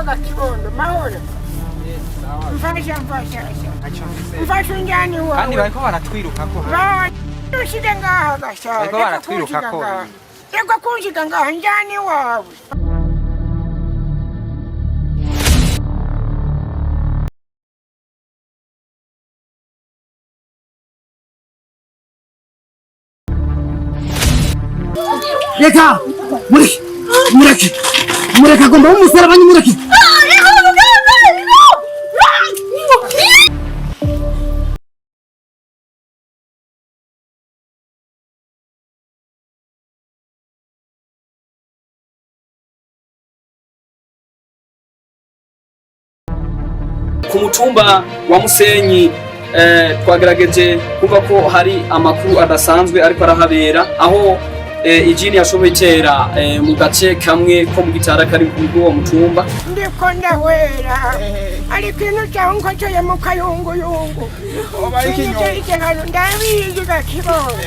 gakibondo mahoro mfasha mfasha unjani wawe kandi bariko baratwirukako ushike ngaha gasha bariko baratwirukako yego kunshika ngaha njani wawe Reka mureke gomba umusarabanye mureke ku mutumba wa Musenyi twagerageje kuva ko hari amakuru adasanzwe ariko arahabera aho ijini yashoboye itera mu gace kamwe ko mu gitara kari kuri uwo mutumba ndiko ndahwera ariko ino cyangwa cyo ya mu kayunguyungu iki hano ndabizi gakibondo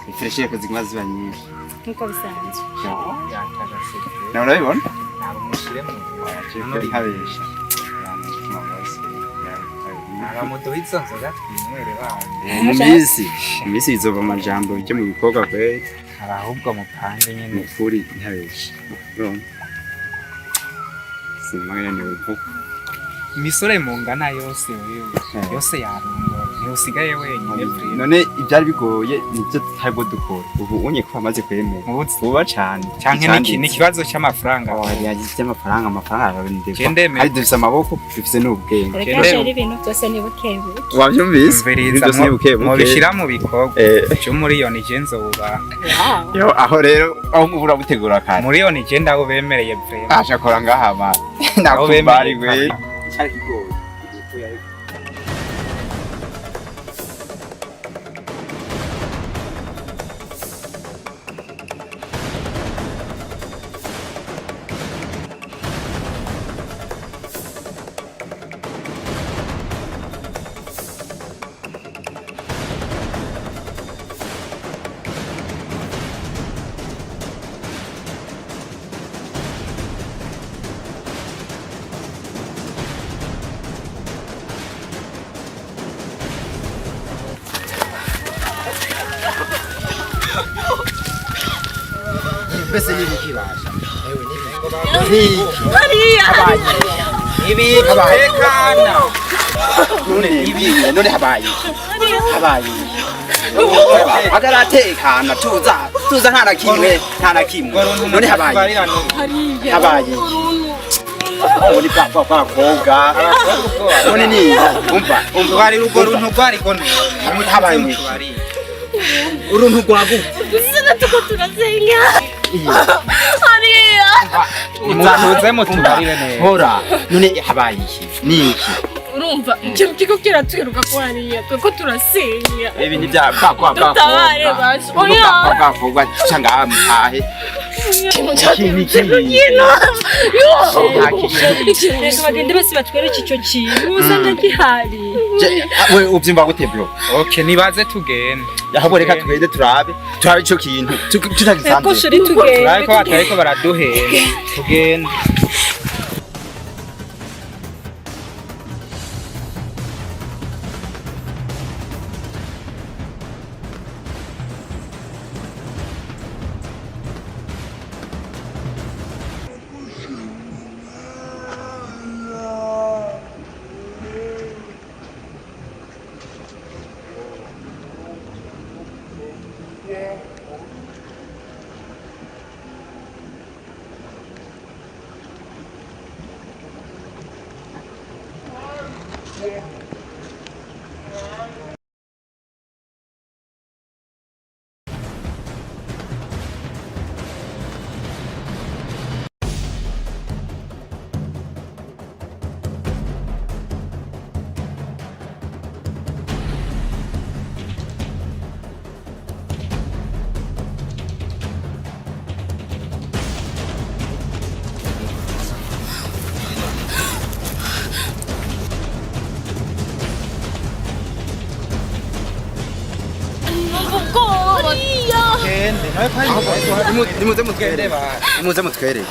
Ifreshe ko ziguma ziba nyinshi nkuko bisanzwe na urabibona muri habesha abamoto bitsonzoga twinywere bawe imisi izova amajambo byo mu bikorwa kwe ahubwo mupanze nyene mukuri ntabesha simagana ni uko imisore mungana yose wewe yose yarongora ntusigaye wenyine free none ibyari bigoye nibyo tariko dukora ubu unye ko amaze kwemera uba cyane canke n'ikibazo cy'amafaranga yagize amafaranga arabindeka hari dufise amaboko dufise n'ubwenge reka sheri ibintu byose ni bukebu wabyumvise mu bishira mu bikorwa cyo miliyoni je nzoba yo aho rero aho ubura butegura kandi miliyoni je ndaho bemereye free asha kora ngaha ba nakubari we bese ni bikibasha ibi tekana none habaye agaratekana tuza nta na kimwe none habaye Oni papa koga. Oni ni umva wari rugo runtu rwari kono. Habaye. Uruntu rwagu. Sina tuko turazenya. Ariya. Mutuze mutubarire neza. Hora none habaye iki? Ni iki? Urumva ikintu kiko kiratwiruka ko hariya tweko turasenya. Ibi ni bya kwa. Tutabare basi. Oya. Kwa cyanga ahe. Reka bagende basi batwereke icyo kintu usanga gihari. We ubyimba gute bro? Okay nibaze tugende. Yahabo reka tugende turabe icyo kintu. Tutagisanze. Eko shuri tugende. Ariko batariko baraduhera. Tugende. tugende nawe kandi nimuze mutwere nimuze mutwere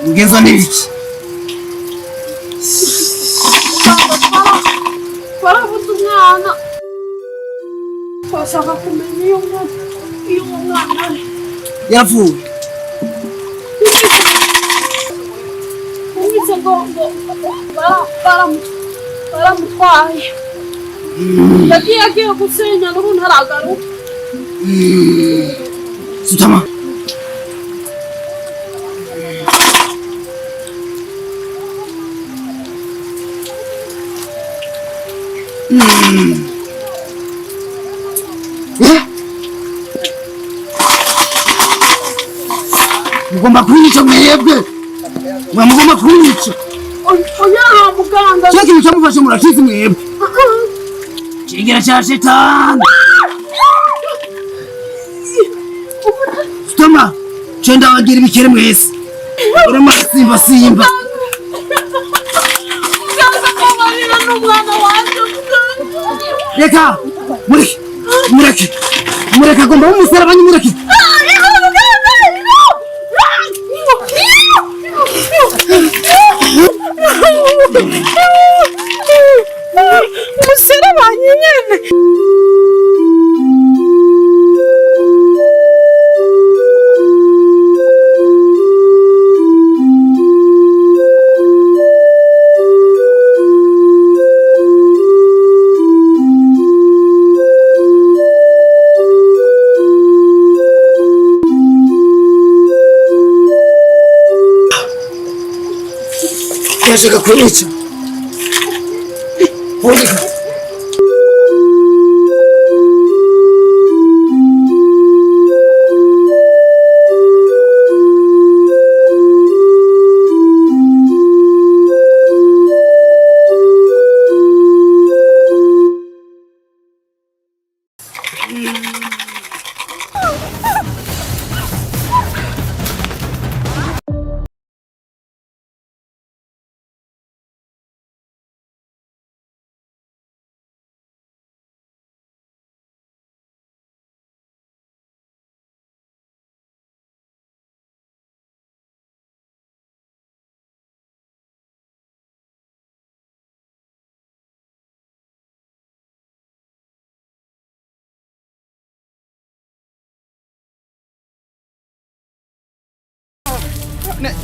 Ugenzwa n'ibiki? Twarabuze umwana twashaka kumenya iyo umwana ari Yapfuye. Numvise ngo baramutwaye yagiye gusenya n'ubu ntaragaruka. Sutama. Mugomba kwica mwebwe. Mugomba kwica. Oya muganga. Cyo kintu cyamufashe murakizi mwebwe. Kigera cya shetani. Sutama. Chenda wagira ibikere mwese. Urema simba. Reka mureke agomba umusaraba nyimureke umusaraba nyine Urashaka kunyica? Ureka.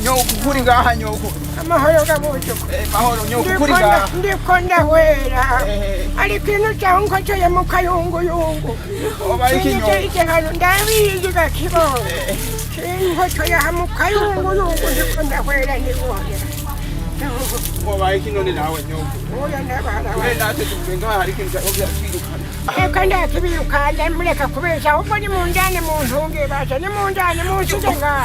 Nyoko kuri ngaha nyoko amahoro gabujuko mahoro nyoko kuri ngaha ndiko ndahwera ariko ino cyangwa cyo ya mukayunguyungu igihano ndabizi gakibona kinko cyo ya mukayunguyungu ndiko ndahwera nibonera wabaye kinone nawe nyoko oya ndabara we natwe tuvuga ngaha ariko nza obyakirukana reka ndakibirukanje mureka kubeshya ahubwo nimunjane muntunge basha nimunjane munshige ngaha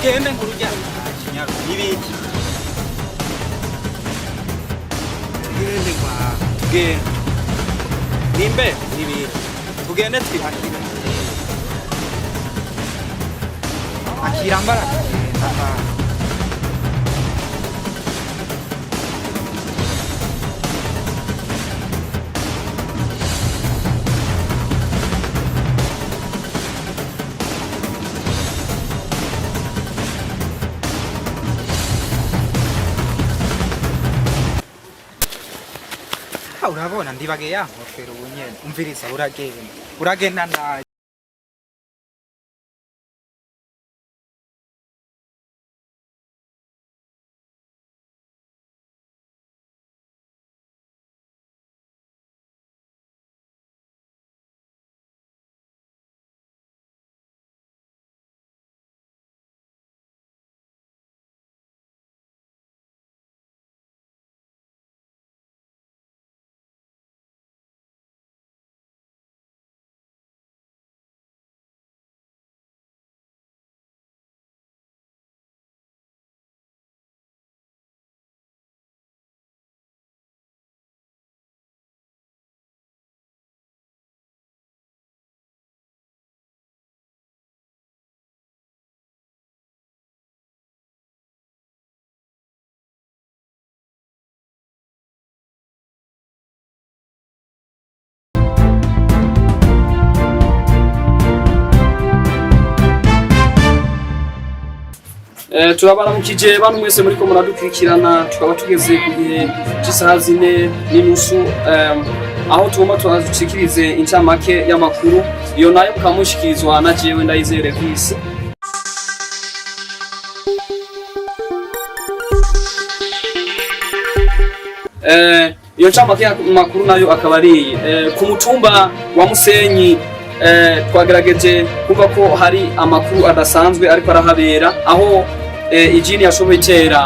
Gende nguruja kinyaro ibiki gende kwa tugende nimbe ibiri tugende twihakira akirambara ndamba urabona ndibage ya nkofero ubunyene umviriza uragenda nayo turabaramukije bantu mwese muriko muradukurikirana tukaba tugeze ku gihe cy'isaha 4:30 aho tugomba turazikirize incamake y'amakuru iyo nayo mukamushikirizwa na jewe Ndayizeye Visi. Iyo ncamake y'amakuru nayo akaba ari ku mutumba wa Musenyi twagerageje kuva ko hari amakuru adasanzwe ariko arahabera aho ijini yashoboye itera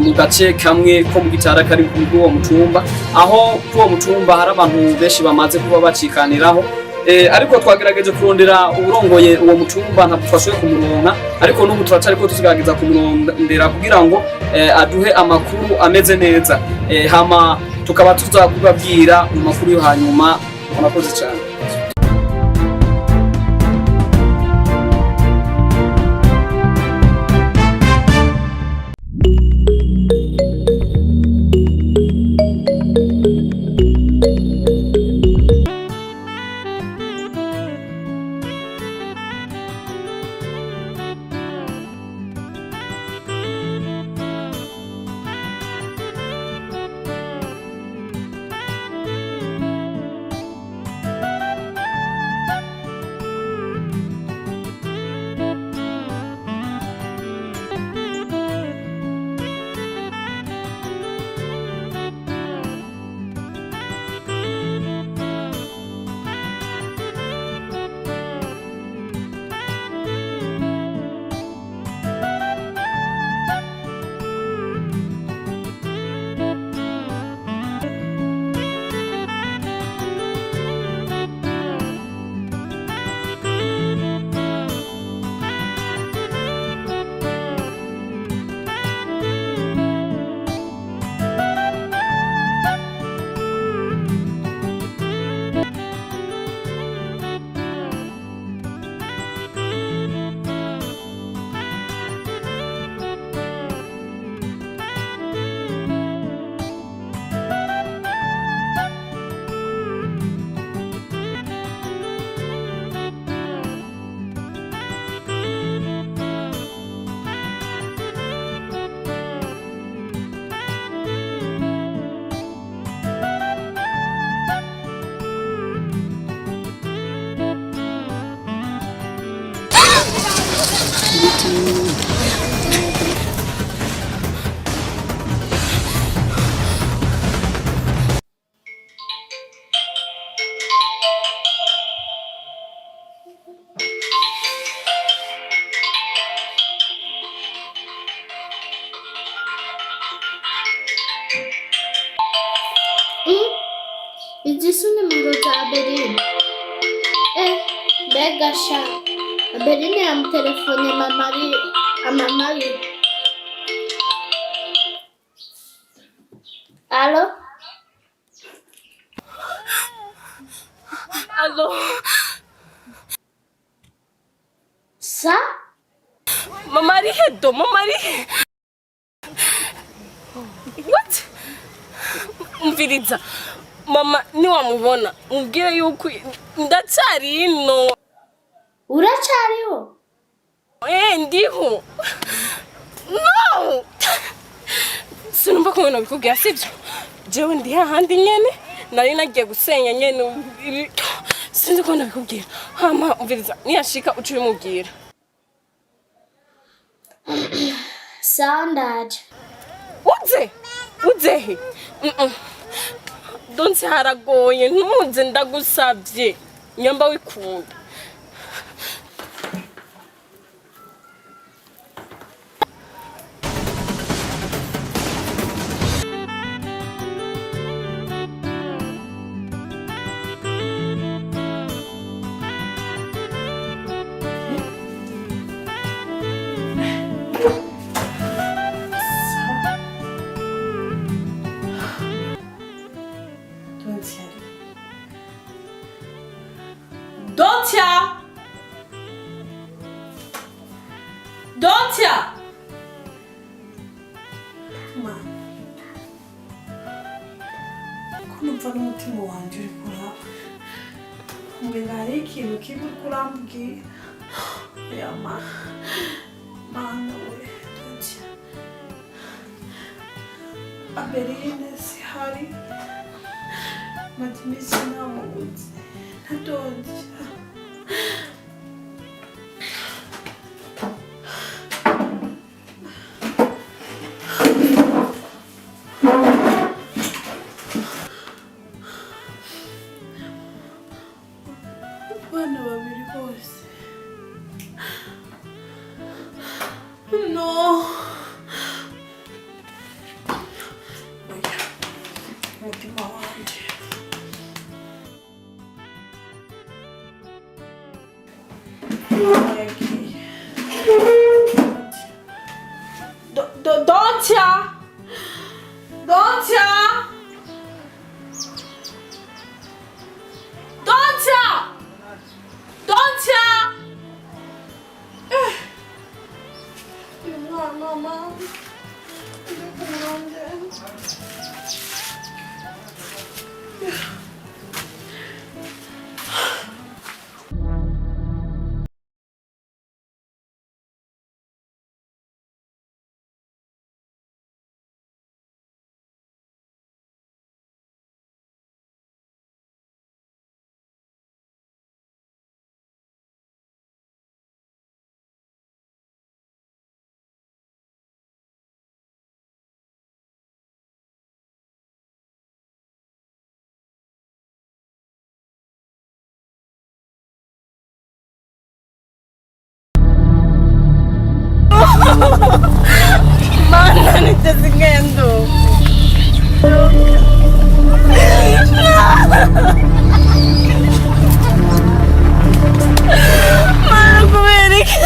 mu gace kamwe ko mu gitara kari kuri uwo mutumba aho kuri uwo mutumba hari abantu benshi bamaze kuba bacikaniraho ariko twagerageje kurondera uburongoye uwo mutumba ntabwo twashoboye kumuronka ariko n'ubu turacari ko tuzigerageza kumurondera kugira ngo aduhe amakuru ameze neza hama tukaba tuzakubabwira mu makuru yo hanyuma. Murakoze cyane. Izi si nimero za Adeline. Mbega sha Adeline yamutelefone Mama. Alo? Alo. Sa? Mama ari hedo, mama ari. What? Umviriza. Mama niwamubona mubwire yuko ndacyari ino. Uracyariho? Ndiho. No. Sinumva ko mwana bikubwira sibyo. Jewe ndi hahandi nyene nari nagiye gusenya nyene sinzi ko nabikubwira. Hama umviriza niyashika uci bimubwira. Sawa ndaje. Uze he? Donse haragoye ntuze ndagusabye nyamba wikunda. Don'tia! Ma, ko numva n'umutima wanjye uri kuraba mbega hari ikintu kibi kurambwira ya mana we Don'tia Adeline sihari maze iminsi namubuze na Don'tia abana babiri bose no oya umutima wanjye yagiye Don'tia mama mana nitazingendo mana kubereke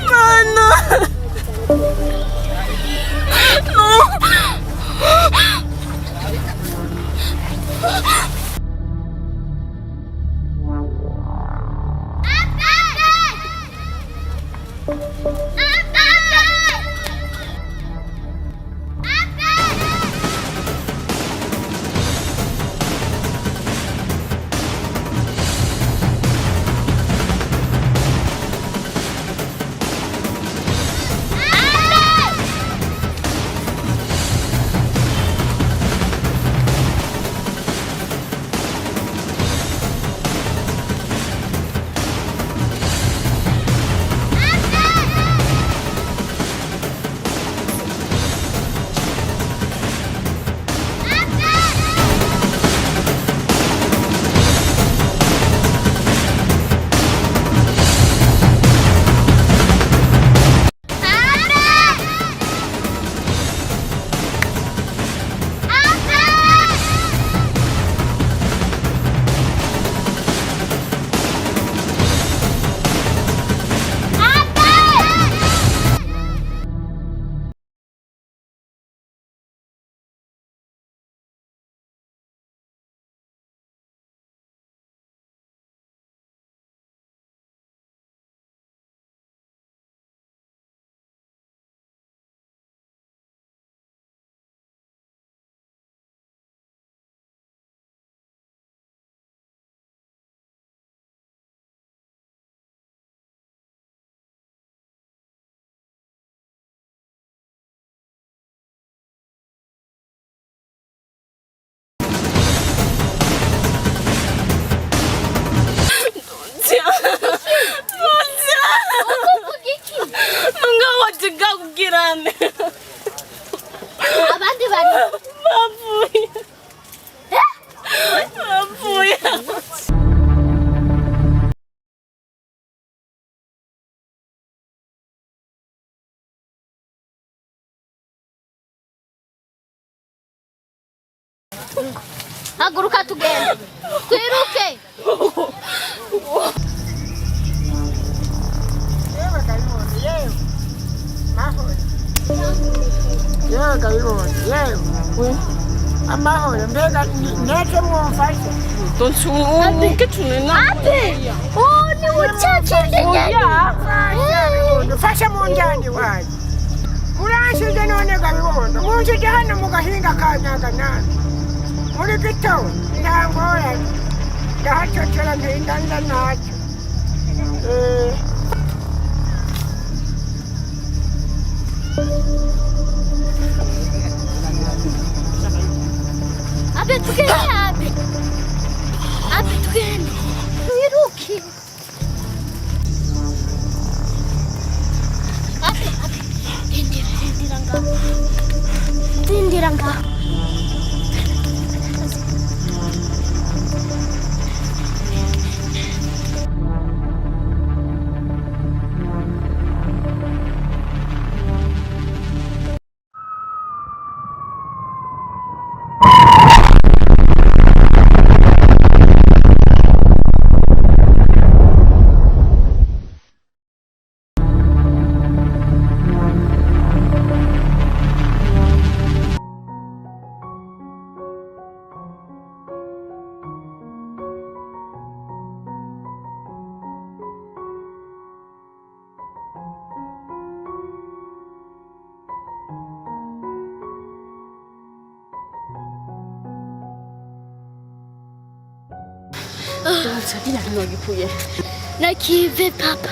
mana Haguruka tugende. Twiruke. Yewe kayibonye yewe. Mahoro. Yewe kayibonye yewe. Amahoro mbega neke mwumfashe. Don't you get to know? Ate. Oh, ni muchache nyanya. Fasha munjani waje. Murashije none kabibondo. Munjije hano mugahinga kanyaga nani. Muri gito ndangora. Ndahacocera ndindanza nacho. Abe tugende abe. Abe tugende. Twiruke. Abe. Dindira nga. Sabina nogikuye. Nakive papa.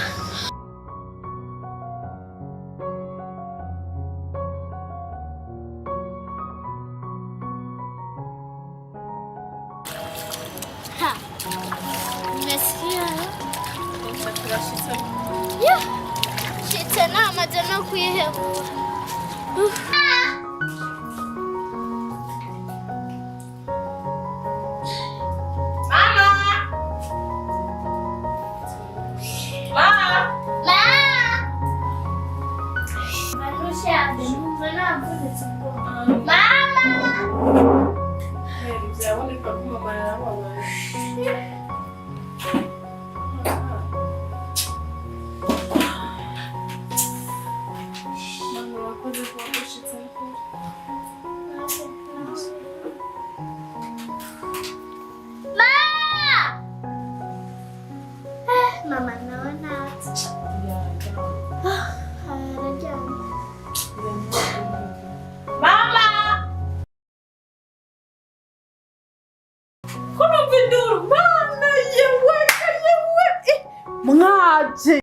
Ha. Umesikia? Yeah. Shitana majana kuyehebu. Mama naona. Mama! Kuna viduru mama yewe. Mwaje.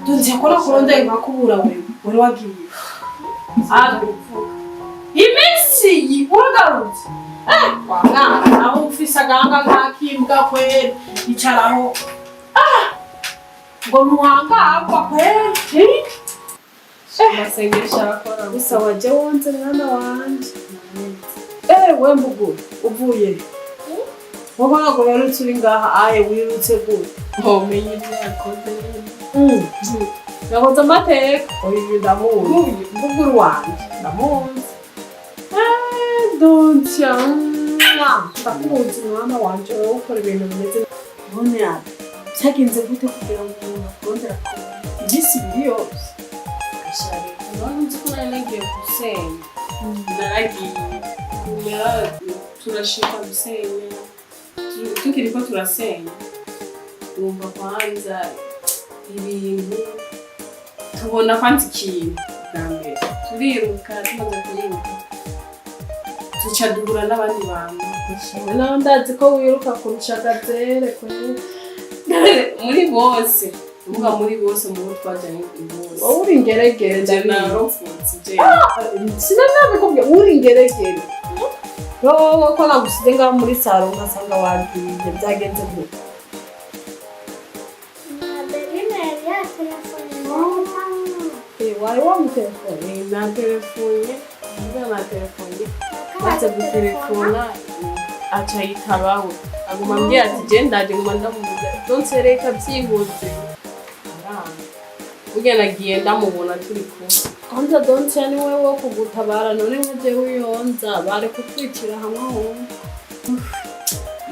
Tunzikora kuronda imakubura wewe. Wari wagiye. Iminsi uragarutse. Wanga naho ufise aganga nkakimbwa kweli icaraho. Ngo ntuhangagwa kweli. Masengesho arakora gusa waje wonze mwana wanje. We mbugu uvuye. Wabona ngo yarutse uri ngaha aye wirutse gute. Menye ibyo yakoze. Yakoze amateka. Oya ndamuzi. Mbugu wanje ndamuzi. Dontia. Ndakuzi mwana wanje wowe ukora ibintu bimeze none ya. Cyagenze gute kugira ngo urondera ko ibisi biri yose. Ashari. None nzi ko nagiye gusenya. Naragiye. Turashika gusenya. Tukiriko turasenya. Wumva kwanza ibintu tubona kwanza ikintu bwambere. Turiruka tumaze kuriruka. Tuca duhura n'abandi bantu. Naho ndazi ko wiruka kurusha gazere kweli. Muri bose. Uvuga muri bose mu twajanye bose. Wowe uri ingeregere ndana rofutse je. Sinanabikubye uri ingeregere. Wowe ko nagusize ngaho muri saro ngasanga wagiye byagenze gute? Wari wamutelefone? Na telefone. Ngira na telefone. Maze gutelefona aca yitabaho. aguma ambwira ati je ndaje nguma ndamubuza donse reka byihuse burya nagiye ndamubona turi kumwe kwanza donse ni wewe wo kugutabara none nkaje wiyonza bare kutwicira hamwe aho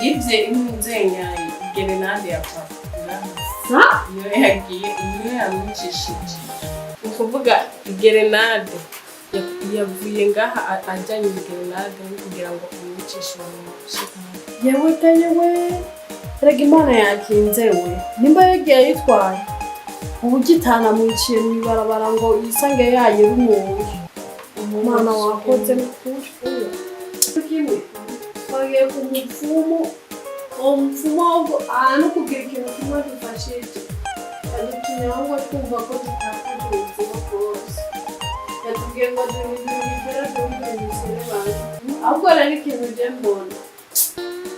ivye imuzenya gerenade ya papa iyo yagiye iyo yamwicishije ukuvuga gerenade yavuye ngaha ajanye gerenade kugira ngo amwicishe yewe yewe rega Imana yakinze we nimba yagiye yitwaye ubugitana mwiciye mwibarabara ngo yisange yaye rumuye umwana wakoze n'ukuri kimwe bagiye ku mupfumu no kugira ikintu kimwe dufashije adutumye ahubwo twumva ko tutakaje ubuzima bwose yatubwiye ngo duhindure ibigera duhindure bantu ahubwo rero ikintu je mbona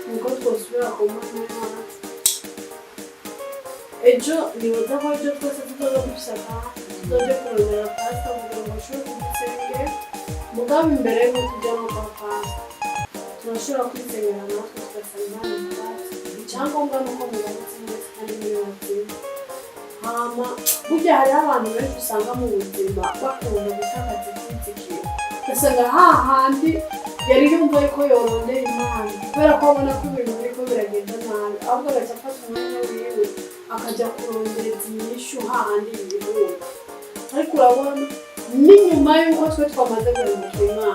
nuko twosubira ku mana yacu ejo nibaza ko ejo twese tuzoza gusaka tuzoje kurondera pasta kugira ngo ashobore kudusenge mugabe imbere y'uko tujya no kwa pasta turashobora kwisengera natwe tugasanga Imana imubatse icyangombwa nuko mubatse neza kandi mwibatse hama burya hariho abantu benshi usanga mu buzima bakunda gutakaza icyizigiro ugasanga hahandi yari yumva ko yorondera Imana kubera ko abona ko ibintu biriko biragenda nabi ahubwo agaca afata umwanya wiwe akajya kurondereza inyishu hahandi ibihumbi ariko urabona n'inyuma y'uko twe twamaze guhemukira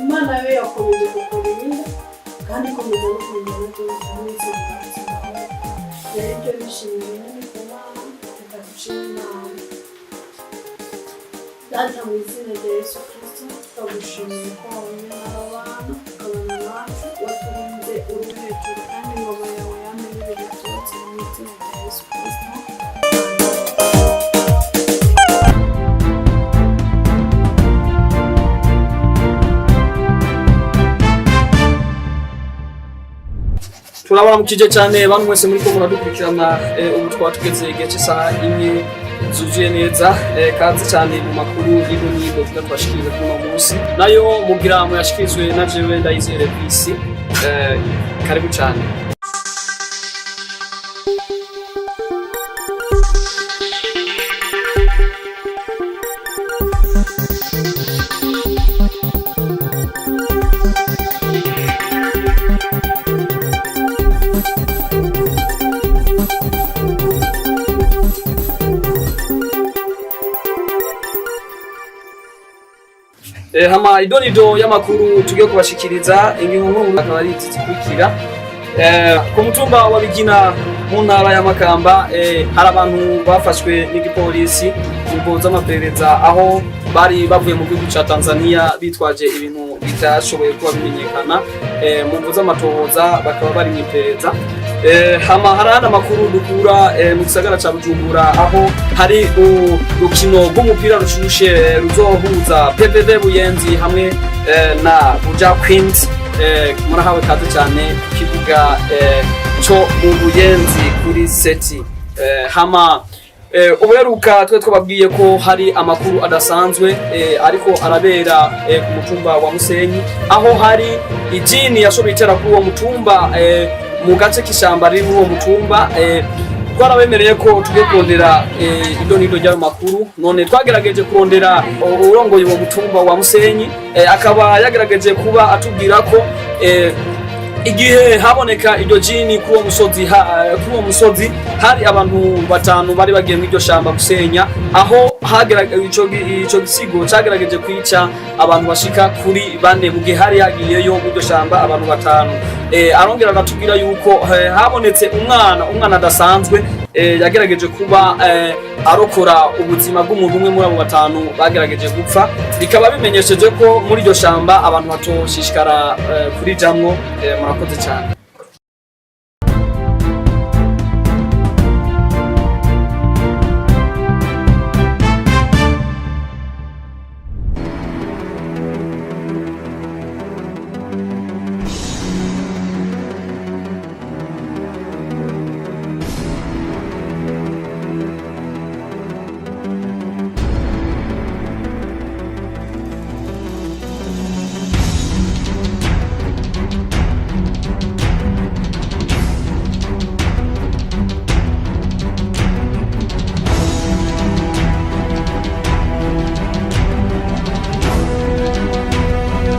Imana yo yakomeje gukora ibindi kandi ikomeza no kumenya no kuyiza rero ibyo bishimiye nyine ku Mana reka dushime Imana data mu izina rya Yesu Kristo turagushimiye ko wabonye n'abana ukabana nacu waturinze uri hejuru kandi ingoma yawe yamenye ibintu byose mu izina rya Yesu Kristo. turabona mukije cyane bantu mwese muri ko muradukurikirana ubu twatugeze igihe cy'isaha imwe zuzuye neza kaze cyane mu makuru y'ibyo n'ibyo twashikiriza kuri uno munsi nayo mugira mu yashikirizwe na jewe Ndayizere Bisi karibu cyane. Hama idonido y'amakuru tugiye kubashikiriza inkuru akaba ari zikurikira ku mutumba wa Bigina mu ntara ya Makamba hari abantu bafashwe n'igipolisi ingo z'amaperereza aho bari bavuye mu gihugu ca Tanzania bitwaje ibintu bitashoboye kuba bimenyekana mu ngo z'amatohoza bakaba bari mu iperereza hama harana makuru dukura mu gisagara ca Bujumbura aho hari urukino rw'umupira rushushe ruzohuza PPV Buyenzi hamwe na Buja Queens murahawe kaze cyane kibuga cyo mu Buyenzi kuri seti hama uberuka twe twababwiye ko hari amakuru adasanzwe ariko arabera ku mutumba wa Musenyi aho hari ijini yashoboye itera kuri uwo mutumba mu gace k'ishamba riri muri uwo mutumba twarabemereye ko tugiye kurondera idonido ry'ayo makuru none twagerageje kurondera urongoye uwo mutumba wa Musenyi akaba yagerageje kuba atubwira ko igihe haboneka iryo jini kuri uwo musozi hari abantu batanu bari bagiye muri iryo shamba gusenya aho hagerageje ico gisigo cagerageje kwica abantu bashika kuri bane mu gihe hari yagiyeyo muri iryo shamba abantu batanu arongera agatubwira yuko habonetse umwana adasanzwe yagerageje kuba arokora ubuzima bw'umuntu umwe muri abo batanu bagerageje gupfa bikaba bimenyesheje ko muri iryo shamba abantu batoshishikara kuri jamwo murakoze cyane.